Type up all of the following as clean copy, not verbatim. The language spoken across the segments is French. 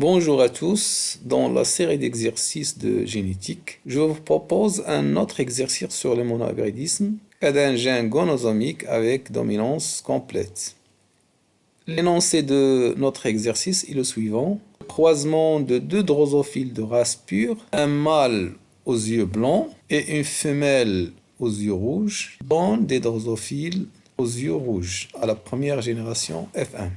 Bonjour à tous. Dans la série d'exercices de génétique, je vous propose un autre exercice sur le monohybridisme, cas d'un gène gonosomique avec dominance complète. L'énoncé de notre exercice est le suivant. Le croisement de deux drosophiles de race pure, un mâle aux yeux blancs et une femelle aux yeux rouges, donne des drosophiles aux yeux rouges à la première génération F1.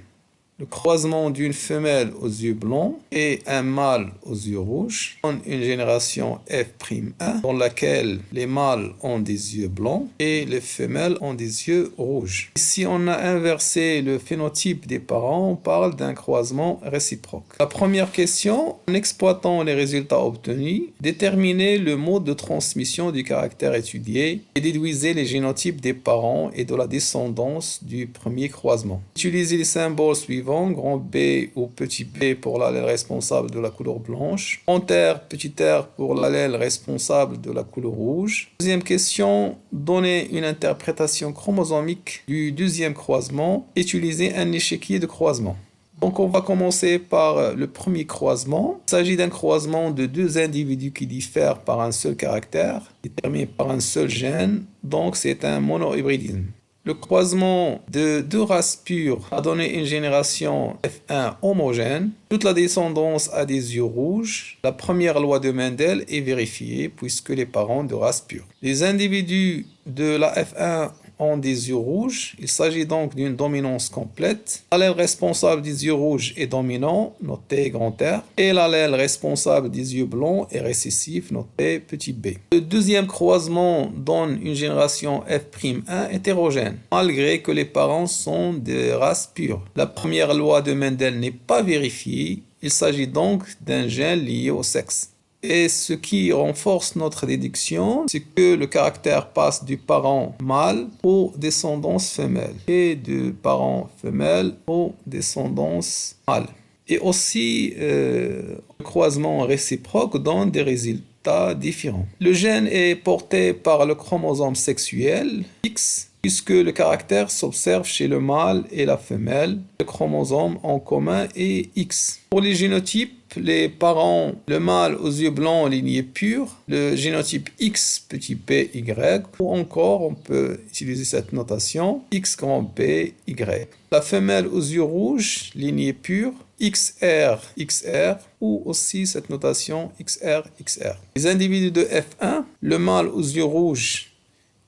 Le croisement d'une femelle aux yeux blancs et un mâle aux yeux rouges donne une génération F'1 dans laquelle les mâles ont des yeux blancs et les femelles ont des yeux rouges. Si on a inversé le phénotype des parents, on parle d'un croisement réciproque. La première question, en exploitant les résultats obtenus, déterminez le mode de transmission du caractère étudié et déduisez les génotypes des parents et de la descendance du premier croisement. Utilisez les symboles suivants. Grand B ou petit b pour l'allèle responsable de la couleur blanche, grand R, petit r pour l'allèle responsable de la couleur rouge. Deuxième question, donnez une interprétation chromosomique du deuxième croisement, utilisez un échiquier de croisement. Donc on va commencer par le premier croisement. Il s'agit d'un croisement de deux individus qui diffèrent par un seul caractère, déterminé par un seul gène, donc c'est un monohybridisme. Le croisement de deux races pures a donné une génération F1 homogène. Toute la descendance a des yeux rouges. La première loi de Mendel est vérifiée puisque les parents de race pure. Les individus de la F1 ont des yeux rouges. Il s'agit donc d'une dominance complète. L'allèle responsable des yeux rouges est dominant, noté grand R, et l'allèle responsable des yeux blancs est récessif, noté petit b. Le deuxième croisement donne une génération F'1 hétérogène, malgré que les parents sont de race pure. La première loi de Mendel n'est pas vérifiée. Il s'agit donc d'un gène lié au sexe. Et ce qui renforce notre déduction, c'est que le caractère passe du parent mâle aux descendances femelles et du parent femelle aux descendances mâles. Et aussi, le croisement réciproque donne des résultats différents. Le gène est porté par le chromosome sexuel X, puisque le caractère s'observe chez le mâle et la femelle. Le chromosome en commun est X. Pour les génotypes, les parents, le mâle aux yeux blancs, lignée pure, le génotype X petit p Y, ou encore on peut utiliser cette notation X grand P Y. La femelle aux yeux rouges, lignée pure, XR XR, ou aussi cette notation XR XR. Les individus de F1, le mâle aux yeux rouges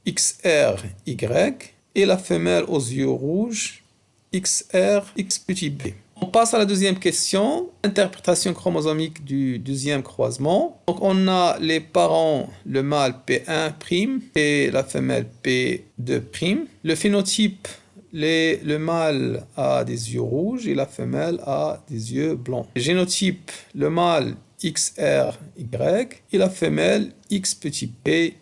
XR Y et la femelle aux yeux rouges XR X petit b. On passe à la deuxième question, interprétation chromosomique du deuxième croisement. Donc on a les parents, le mâle P1' et la femelle P2'. Le phénotype, le mâle a des yeux rouges et la femelle a des yeux blancs. Le génotype, le mâle XR Y et la femelle X petit p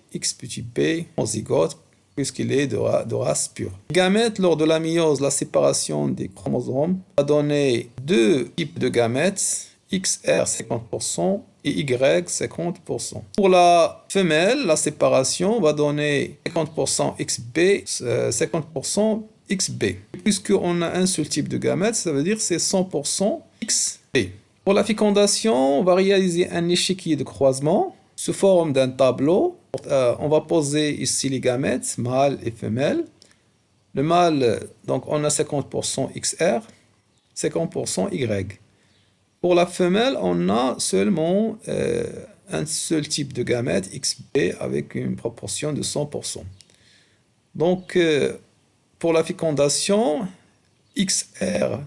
en zygote puisqu'il est de race pure. Les gamètes, lors de la méiose, la séparation des chromosomes va donner deux types de gamètes, XR 50% et Y 50%. Pour la femelle, la séparation va donner 50% XB, 50% XB. Puisqu'on a un seul type de gamète, ça veut dire que c'est 100% XB. Pour la fécondation, on va réaliser un échiquier de croisement sous forme d'un tableau. On va poser ici les gamètes, mâle et femelle. Le mâle, donc on a 50% XR, 50% Y. Pour la femelle, on a seulement un seul type de gamète, XB, avec une proportion de 100%. Donc, pour la fécondation, XR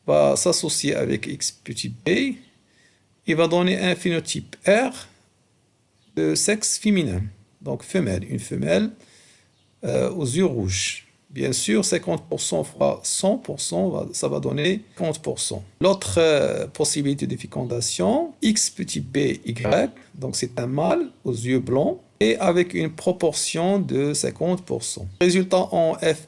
va s'associer avec X petit b. Il va donner un phénotype R de sexe féminin, donc femelle, une femelle aux yeux rouges. Bien sûr, 50% fois 100%, ça va donner 50%. L'autre possibilité de fécondation, X petit b Y, donc c'est un mâle aux yeux blancs et avec une proportion de 50%. Résultat en F',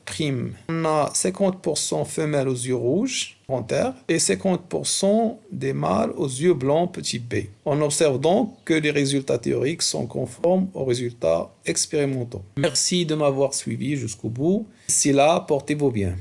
on a 50% femelles aux yeux rouges, grand R, et 50% des mâles aux yeux blancs, petit b. On observe donc que les résultats théoriques sont conformes aux résultats expérimentaux. Merci de m'avoir suivi jusqu'au bout. D'ici là, portez-vous bien.